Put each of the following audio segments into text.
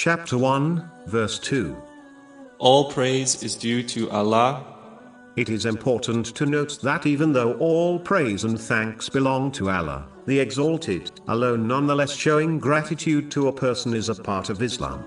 Chapter 1, Verse 2. All praise is due to Allah. It is important to note that even though all praise and thanks belong to Allah, the Exalted, alone nonetheless showing gratitude to a person is a part of Islam.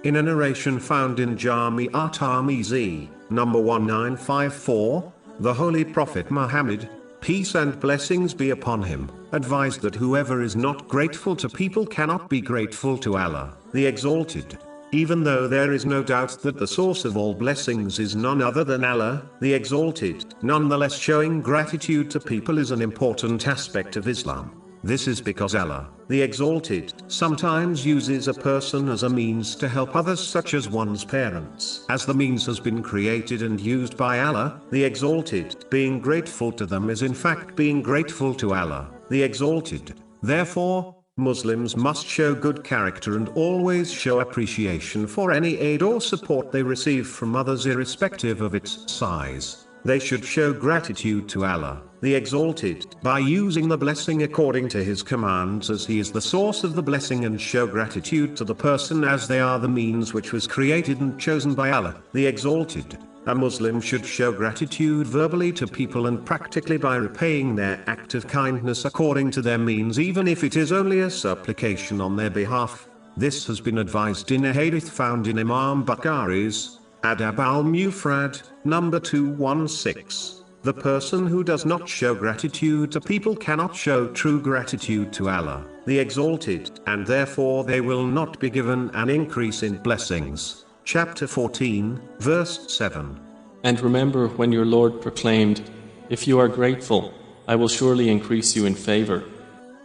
In a narration found in Jami at-Tirmidhi, number 1954, the Holy Prophet Muhammad, peace and blessings be upon him, advised that whoever is not grateful to people cannot be grateful to Allah, the Exalted. Even though there is no doubt that the source of all blessings is none other than Allah, the Exalted, nonetheless showing gratitude to people is an important aspect of Islam. This is because Allah, the Exalted, sometimes uses a person as a means to help others, such as one's parents. As the means has been created and used by Allah, the Exalted, being grateful to them is in fact being grateful to Allah, the Exalted. Therefore, Muslims must show good character and always show appreciation for any aid or support they receive from others irrespective of its size. They should show gratitude to Allah, the Exalted, by using the blessing according to His commands, as He is the source of the blessing, and show gratitude to the person as they are the means which was created and chosen by Allah, the Exalted. A Muslim should show gratitude verbally to people and practically by repaying their act of kindness according to their means, even if it is only a supplication on their behalf. This has been advised in a hadith found in Imam Bukhari's Adab al-Mufrad, number 216. The person who does not show gratitude to people cannot show true gratitude to Allah, the Exalted, and therefore they will not be given an increase in blessings. Chapter 14, Verse 7. And remember when your Lord proclaimed, "If you are grateful, I will surely increase you in favor."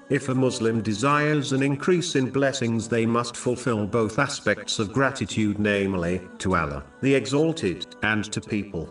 If a Muslim desires an increase in blessings, they must fulfill both aspects of gratitude, namely, to Allah, the Exalted, and to people.